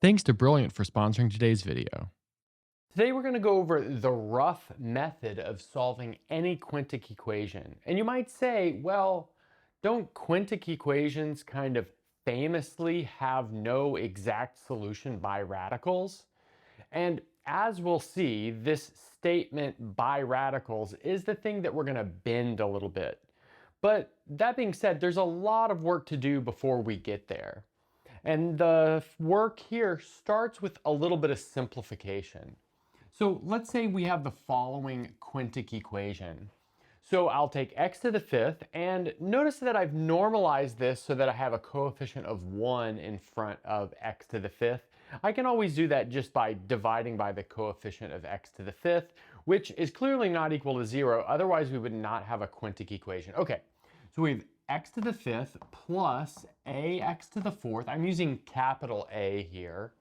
Thanks to Brilliant for sponsoring today's video. Today we're going to go over the rough method of solving any quintic equation. And you might say, well, don't quintic equations kind of famously have no exact solution by radicals? And as we'll see, this statement by radicals is the thing that we're going to bend a little bit. But that being said, there's a lot of work to do before we get there. And the work here starts with a little bit of simplification. So let's say we have the following quintic equation. So I'll take x to the fifth, and notice that I've normalized this so that I have a coefficient of 1 in front of x to the fifth. I can always do that just by dividing by the coefficient of x to the fifth, which is clearly not equal to 0. Otherwise, we would not have a quintic equation. Okay, so we have x to the fifth plus ax to the fourth. I'm using capital A here.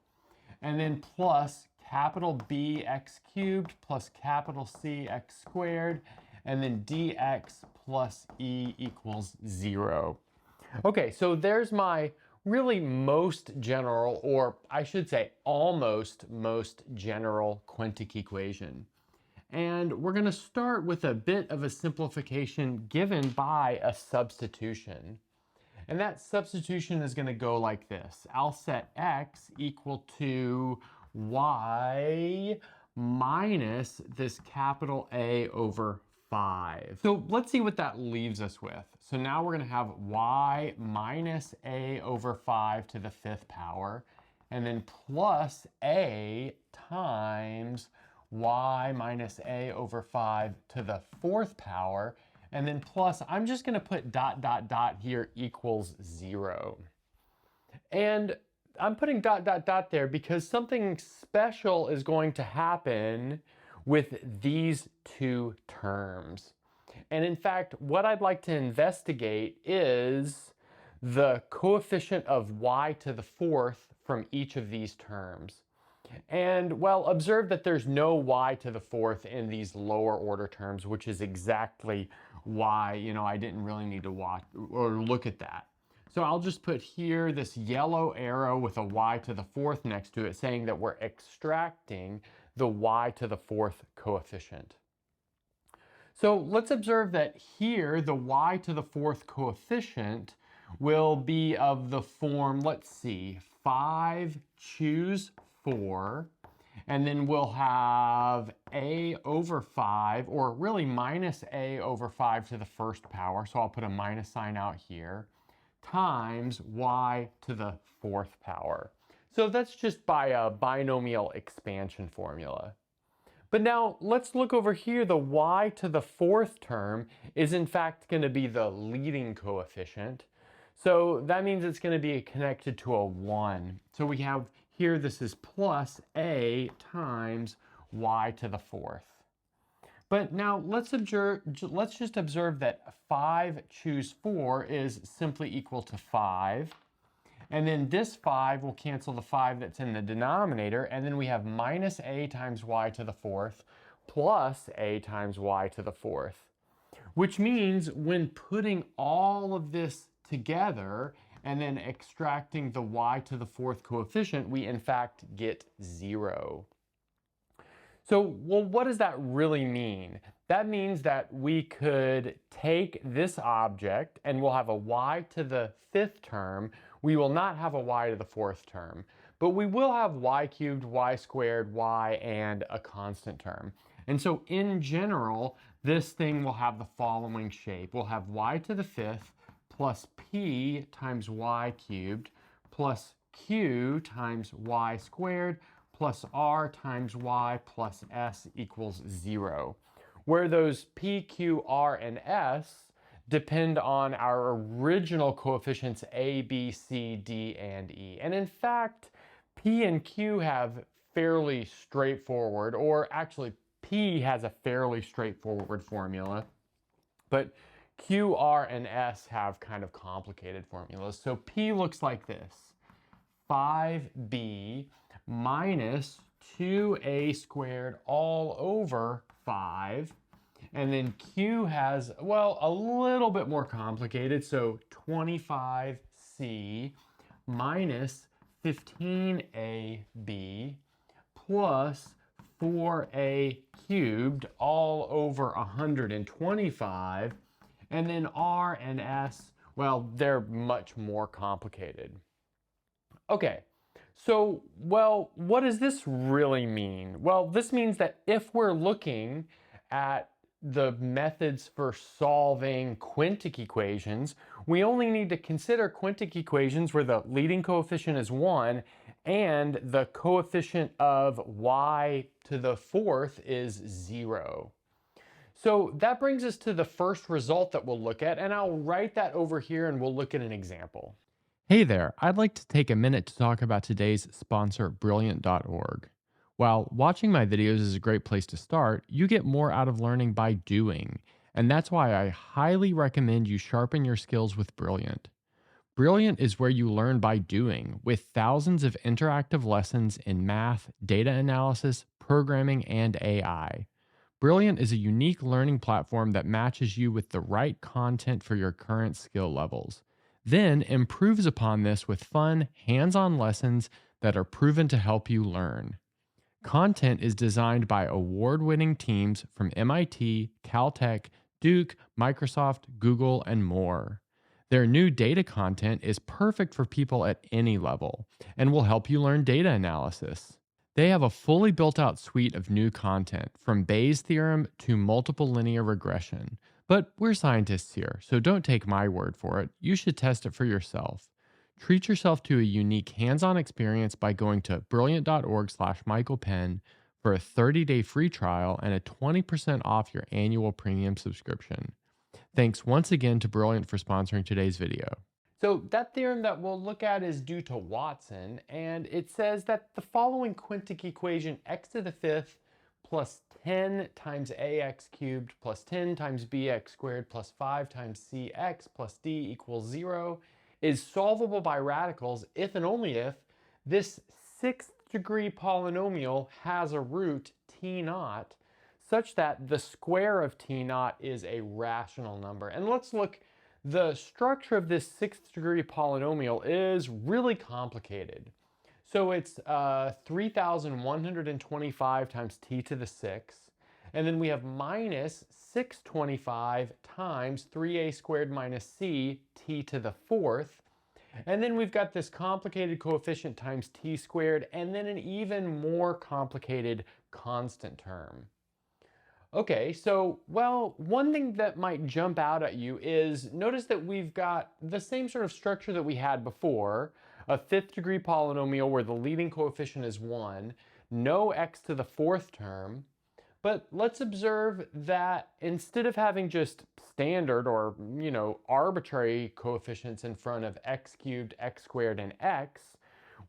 And then plus capital B x cubed plus capital C x squared, and then dx plus e equals 0. Okay, so there's my really most general, or I should say almost most general quintic equation. And we're going to start with a bit of a simplification given by a substitution. And that substitution is going to go like this. I'll set x equal to y minus this capital A over 5. So let's see what that leaves us with. So now we're going to have y minus a over 5 to the fifth power, and then plus a times y minus a over 5 to the fourth power, and then plus, I'm just going to put dot, dot, dot here equals 0. And I'm putting dot, dot, dot there because something special is going to happen with these two terms. And in fact, what I'd like to investigate is the coefficient of y to the fourth from each of these terms. And well, observe that there's no y to the fourth in these lower order terms, which is exactly why, I didn't really need to watch or look at that. So I'll just put here this yellow arrow with a y to the fourth next to it, saying that we're extracting the y to the fourth coefficient. So let's observe that here the y to the fourth coefficient will be of the form, let's see, 5 choose 4, and then we'll have a over 5, or really minus a over 5 to the first power, so I'll put a minus sign out here, times y to the fourth power. So that's just by a binomial expansion formula. But now let's look over here. The y to the fourth term is in fact going to be the leading coefficient. So that means it's going to be connected to a 1. So we have here, this is plus a times y to the fourth. But now let's just observe that 5 choose 4 is simply equal to 5. And then this 5 will cancel the 5 that's in the denominator, and then we have minus a times y to the fourth plus a times y to the fourth. Which means when putting all of this together and then extracting the y to the fourth coefficient, we in fact get 0. So, well, what does that really mean? That means that we could take this object and we'll have a y to the fifth term. We will not have a y to the fourth term, but we will have y cubed, y squared, y, and a constant term. And so in general, this thing will have the following shape. We'll have y to the fifth plus p times y cubed plus q times y squared plus r times y plus s equals 0, where those p, q, r, and s depend on our original coefficients a, b, c, d, and e. And in fact, p and q have fairly straightforward, or actually p has a fairly straightforward formula, but q, r, and s have kind of complicated formulas. So p looks like this: 5b minus 2a squared all over 5. And then q has, well, a little bit more complicated. So 25c minus 15ab plus 4a cubed all over 125. And then r and s, well, they're much more complicated. Okay, so, well, what does this really mean? Well, this means that if we're looking at the methods for solving quintic equations, we only need to consider quintic equations where the leading coefficient is 1 and the coefficient of y to the fourth is 0. So that brings us to the first result that we'll look at, and I'll write that over here and we'll look at an example. Hey there, I'd like to take a minute to talk about today's sponsor, Brilliant.org. While watching my videos is a great place to start, you get more out of learning by doing, and that's why I highly recommend you sharpen your skills with Brilliant. Brilliant is where you learn by doing, with thousands of interactive lessons in math, data analysis, programming, and AI. Brilliant is a unique learning platform that matches you with the right content for your current skill levels, then improves upon this with fun, hands on lessons that are proven to help you learn. Content is designed by award winning teams from MIT, Caltech, Duke, Microsoft, Google, and more. Their new data content is perfect for people at any level and will help you learn data analysis. They have a fully built out suite of new content, from Bayes' theorem to multiple linear regression. But we're scientists here, so don't take my word for it. You should test it for yourself. Treat yourself to a unique hands-on experience by going to brilliant.org/michaelpenn for a 30-day free trial and a 20% off your annual premium subscription. Thanks once again to Brilliant for sponsoring today's video. So that theorem that we'll look at is due to Watson, and it says that the following quintic equation, x to the fifth plus 10 times ax cubed plus 10 times bx squared plus 5 times cx plus d equals 0, is solvable by radicals if and only if this sixth degree polynomial has a root t naught such that the square of t naught is a rational number. And let's look. The structure of this sixth degree polynomial is really complicated. So it's 3,125 times t to the sixth, and then we have minus 625 times 3a squared minus c t to the fourth, and then we've got this complicated coefficient times t squared, and then an even more complicated constant term. Okay, so, well, one thing that might jump out at you is notice that we've got the same sort of structure that we had before, a fifth degree polynomial where the leading coefficient is 1, no x to the fourth term, but let's observe that instead of having just standard or, arbitrary coefficients in front of x cubed, x squared, and x,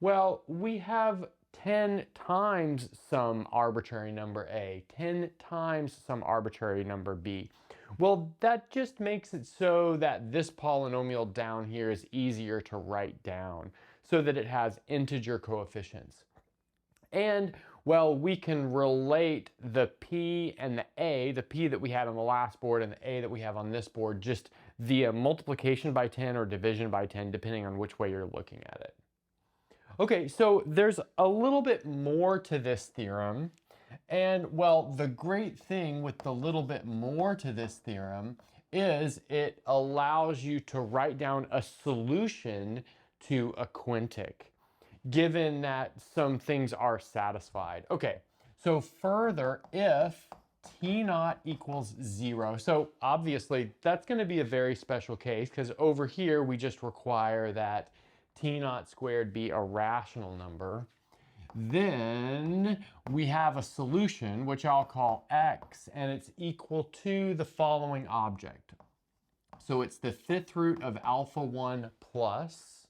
well, we have 10 times some arbitrary number a, 10 times some arbitrary number b. Well, that just makes it so that this polynomial down here is easier to write down so that it has integer coefficients. And, well, we can relate the p and the p that we had on the last board and the a that we have on this board just via multiplication by 10 or division by 10, depending on which way you're looking at it. Okay, so there's a little bit more to this theorem. And, well, the great thing with the little bit more to this theorem is it allows you to write down a solution to a quintic, given that some things are satisfied. Okay, so further, if t naught equals 0, so obviously that's going to be a very special case because over here we just require that t naught squared be a rational number. Then we have a solution, which I'll call x, and it's equal to the following object. So it's the fifth root of alpha 1 plus,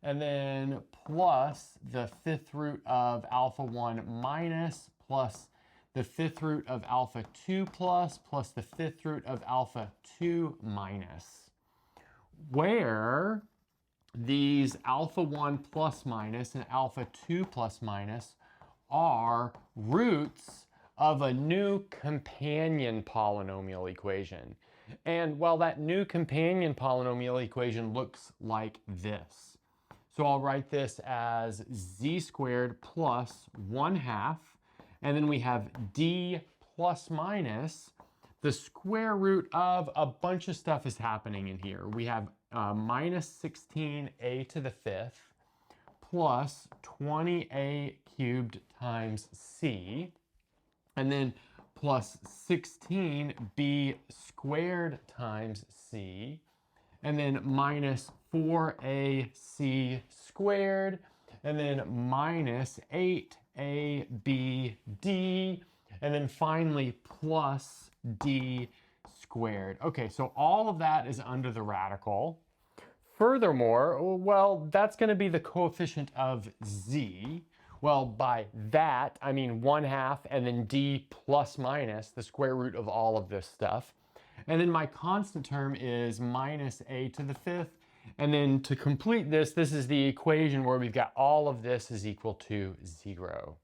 and then plus the fifth root of alpha 1 minus, plus the fifth root of alpha 2 plus the fifth root of alpha 2 minus, where these alpha 1 plus minus and alpha 2 plus minus are roots of a new companion polynomial equation. And well, that new companion polynomial equation looks like this. So I'll write this as z squared plus 1/2. And then we have d plus minus the square root of a bunch of stuff is happening in here. We have minus 16a to the 5th plus 20a cubed times c, and then plus 16b squared times c, and then minus 4ac squared, and then minus 8abd, and then finally plus d squared. Okay, so all of that is under the radical. Furthermore, well, that's going to be the coefficient of z. Well, by that, I mean 1/2 and then d plus minus the square root of all of this stuff. And then my constant term is minus a to the 5th. And then to complete this, this is the equation where we've got all of this is equal to 0.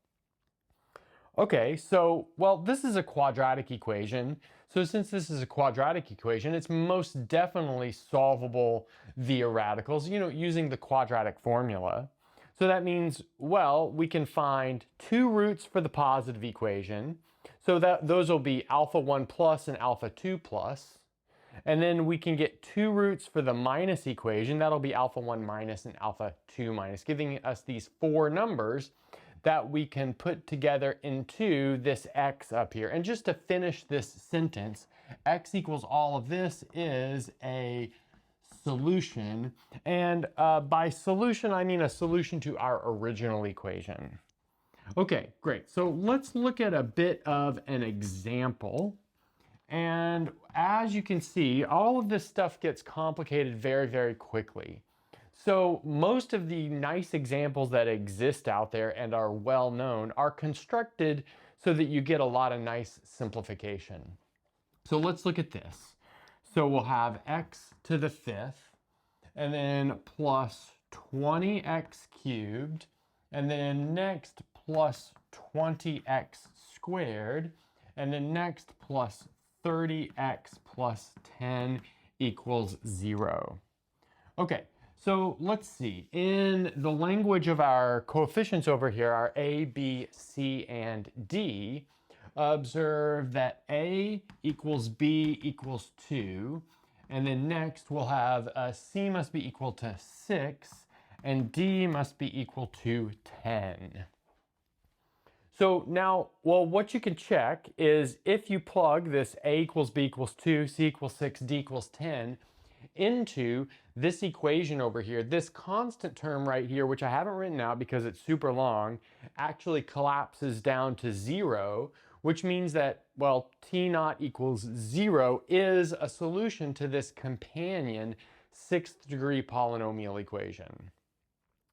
Okay, so, well, this is a quadratic equation. So since this is a quadratic equation, it's most definitely solvable via radicals, using the quadratic formula. So that means, well, we can find 2 roots for the positive equation. So that those will be alpha 1 plus and alpha 2 plus. And then we can get 2 roots for the minus equation. That'll be alpha 1 minus and alpha 2 minus, giving us these 4 numbers that we can put together into this x up here. And just to finish this sentence, x equals all of this is a solution. And by solution, I mean a solution to our original equation. Okay, great. So let's look at a bit of an example. And as you can see, all of this stuff gets complicated very, very quickly. So most of the nice examples that exist out there and are well known are constructed so that you get a lot of nice simplification. So let's look at this. So we'll have x to the 5th, and then plus 20x cubed, and then next plus 20x squared, and then next plus 30x plus 10 equals 0. Okay. So let's see, in the language of our coefficients over here, our a, b, c, and d, observe that a equals b equals 2, and then next we'll have c must be equal to 6, and d must be equal to 10. So now, well, what you can check is if you plug this a equals b equals 2, c equals 6, d equals 10, into this equation over here, this constant term right here, which I haven't written out because it's super long, actually collapses down to 0, which means that, well, t naught equals 0 is a solution to this companion 6th degree polynomial equation.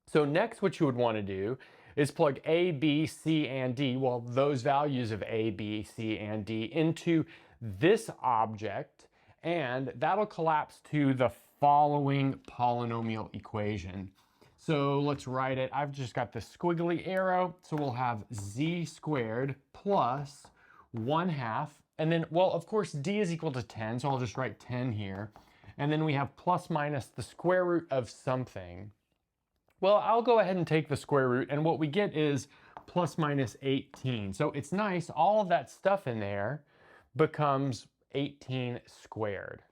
So next what you would want to do is plug a, b, c, and d, well, those values of a, b, c, and d into this object, and that'll collapse to the following polynomial equation. So let's write it. I've just got the squiggly arrow. So we'll have z squared plus 1/2. And then, well, of course, d is equal to 10. So I'll just write 10 here. And then we have plus minus the square root of something. Well, I'll go ahead and take the square root. And what we get is plus minus 18. So it's nice. All of that stuff in there becomes 18 squared.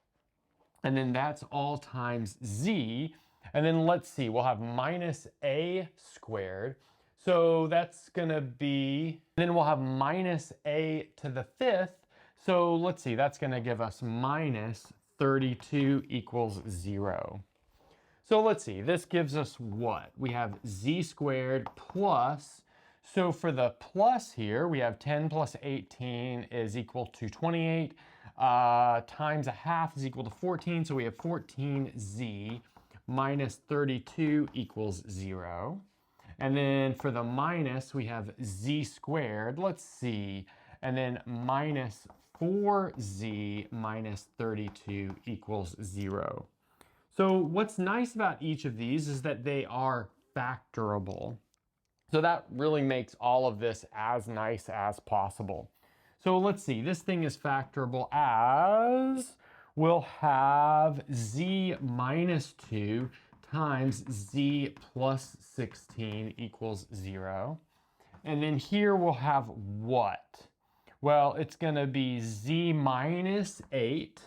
And then that's all times z. And then let's see, we'll have minus a squared. So that's going to be, then we'll have minus a to the 5th. So let's see, that's going to give us minus 32 equals 0. So let's see, this gives us what? We have z squared plus, so for the plus here, we have 10 plus 18 is equal to 28. Times 1/2 is equal to 14, so we have 14z minus 32 equals 0. And then for the minus, we have z squared, let's see, and then minus 4z minus 32 equals 0. So what's nice about each of these is that they are factorable. So that really makes all of this as nice as possible. So let's see, this thing is factorable as, we'll have z minus 2 times z plus 16 equals 0. And then here we'll have what? Well, it's going to be z minus 8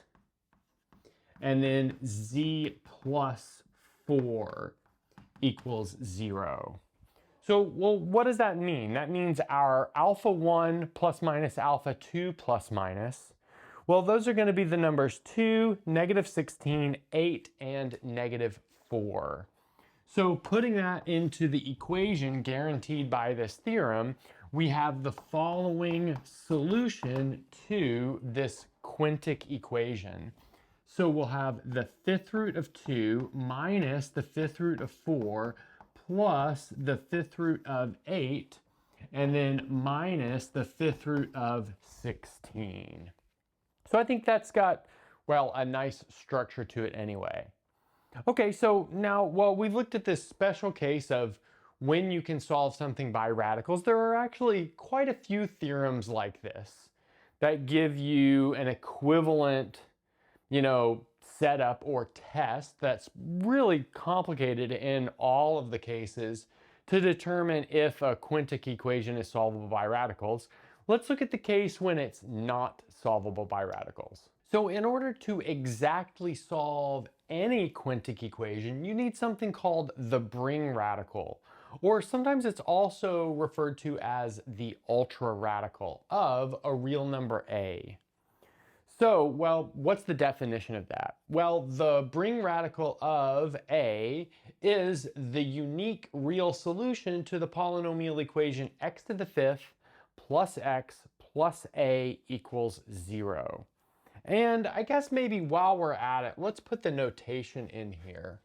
and then z plus 4 equals 0. So, well, what does that mean? That means our alpha 1 plus minus alpha 2 plus minus, well, those are going to be the numbers 2, negative 16, 8, and negative 4. So putting that into the equation guaranteed by this theorem, we have the following solution to this quintic equation. So we'll have the fifth root of 2 minus the fifth root of 4 plus the fifth root of 8 and then minus the fifth root of 16. So I think that's got, well, a nice structure to it anyway. Okay, so now, well, we've looked at this special case of when you can solve something by radicals. There are actually quite a few theorems like this that give you an equivalent, setup or test that's really complicated in all of the cases to determine if a quintic equation is solvable by radicals. Let's look at the case when it's not solvable by radicals. So in order to exactly solve any quintic equation, you need something called the Bring radical, or sometimes it's also referred to as the ultra radical of a real number a. So, well, what's the definition of that? Well, the Bring radical of a is the unique real solution to the polynomial equation x to the fifth plus x plus a equals 0. And I guess maybe while we're at it, let's put the notation in here.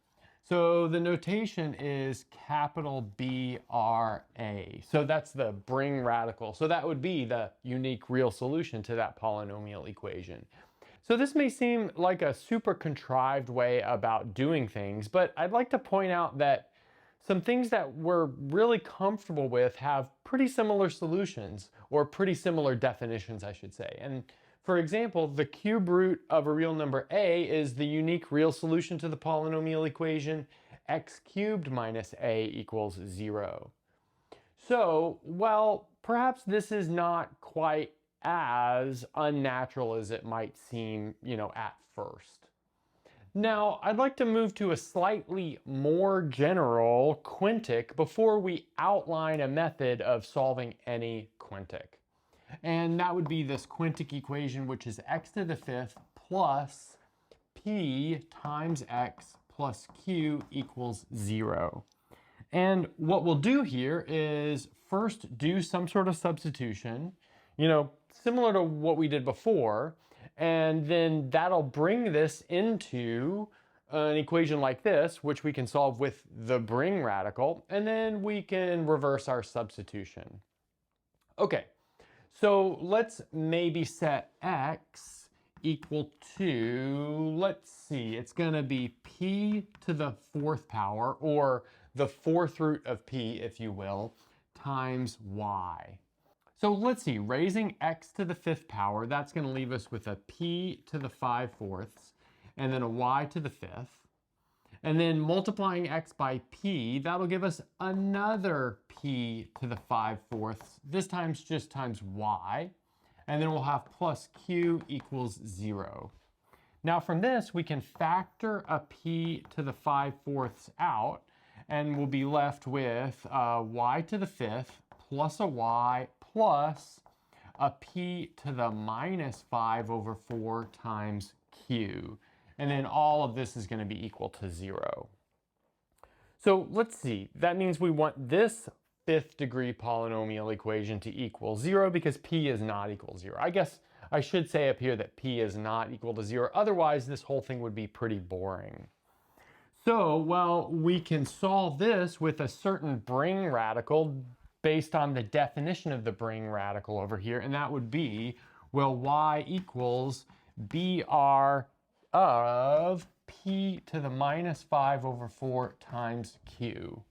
So the notation is capital BRA. So that's the Bring radical. So that would be the unique real solution to that polynomial equation. So this may seem like a super contrived way about doing things, but I'd like to point out that some things that we're really comfortable with have pretty similar solutions, or pretty similar definitions, I should say. And for example, the cube root of a real number a is the unique real solution to the polynomial equation x cubed minus a equals 0. So, well, perhaps this is not quite as unnatural as it might seem, at first. Now, I'd like to move to a slightly more general quintic before we outline a method of solving any quintic. And that would be this quintic equation, which is x to the fifth plus p times x plus q equals 0. And what we'll do here is first do some sort of substitution, similar to what we did before, and then that'll bring this into an equation like this, which we can solve with the Bring radical, and then we can reverse our substitution. Okay. So let's maybe set x equal to, let's see, it's going to be p to the fourth power, or the fourth root of p, if you will, times y. So let's see, raising x to the fifth power, that's going to leave us with a p to the 5/4, and then a y to the fifth. And then multiplying x by p, that'll give us another p to the 5/4, this time just times y. And then we'll have plus q equals 0. Now from this, we can factor a p to the 5/4 out, and we'll be left with y to the fifth plus a y plus a p to the minus 5/4 times q. And then all of this is going to be equal to 0. So let's see, that means we want this fifth degree polynomial equation to equal 0 because p is not equal to 0. I guess I should say up here that p is not equal to 0. Otherwise, this whole thing would be pretty boring. So, well, we can solve this with a certain Bring radical based on the definition of the Bring radical over here. And that would be, well, y equals BR of p to the minus 5/4 times q.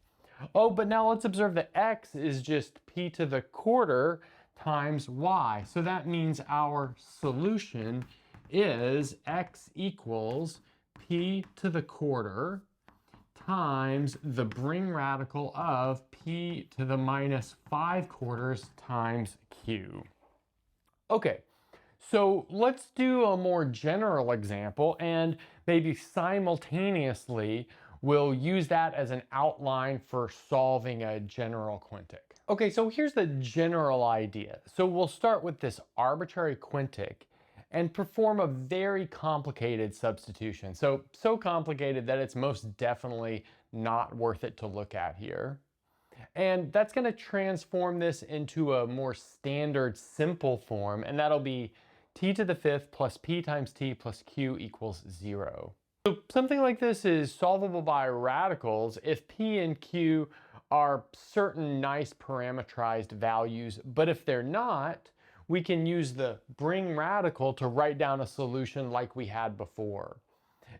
Oh, but now let's observe that x is just p to the quarter times y. So that means our solution is x equals p to the quarter times the bring radical of p to the minus 5/4 times q. Okay, so let's do a more general example, and maybe simultaneously we'll use that as an outline for solving a general quintic. Okay, so here's the general idea. So we'll start with this arbitrary quintic and perform a very complicated substitution. So complicated that it's most definitely not worth it to look at here. And that's going to transform this into a more standard simple form, and that'll be t to the fifth plus p times t plus q equals 0. So something like this is solvable by radicals if p and q are certain nice parametrized values, but if they're not, we can use the bring radical to write down a solution like we had before.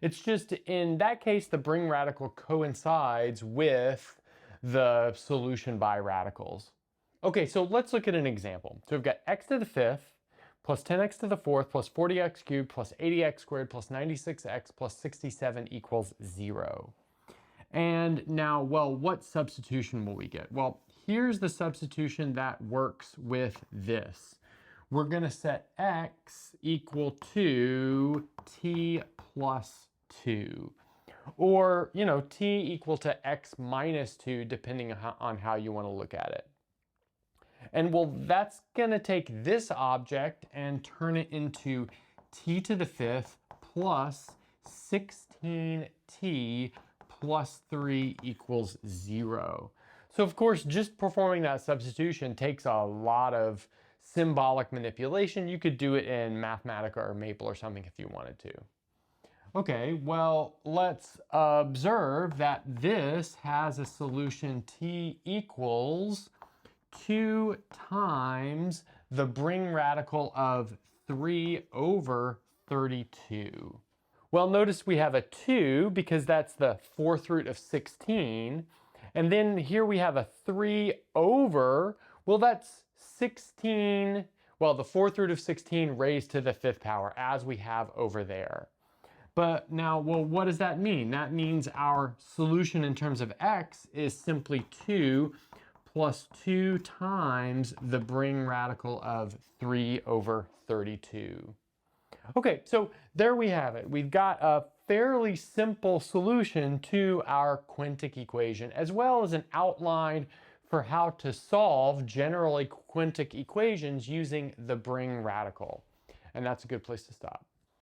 It's just in that case, the bring radical coincides with the solution by radicals. Okay, so let's look at an example. So we've got x to the fifth plus 10x to the fourth plus 40x cubed plus 80x squared plus 96x plus 67 equals 0. And now, well, what substitution will we get? Well, here's the substitution that works with this. We're going to set x equal to t plus 2. Or, t equal to x minus 2, depending on how you want to look at it. And well, that's going to take this object and turn it into t to the fifth plus 16t plus 3 equals 0. So of course, just performing that substitution takes a lot of symbolic manipulation. You could do it in Mathematica or Maple or something if you wanted to. Okay, well, let's observe that this has a solution t equals 2 times the bring radical of 3 over 32. Well, notice we have a 2 because that's the fourth root of 16. And then here we have a 3 over, well, that's 16, well, the fourth root of 16 raised to the fifth power, as we have over there. But now, well, what does that mean? That means our solution in terms of x is simply 2 plus 2 times the bring radical of 3 over 32. Okay, so there we have it. We've got a fairly simple solution to our quintic equation, as well as an outline for how to solve generally quintic equations using the bring radical. And that's a good place to stop.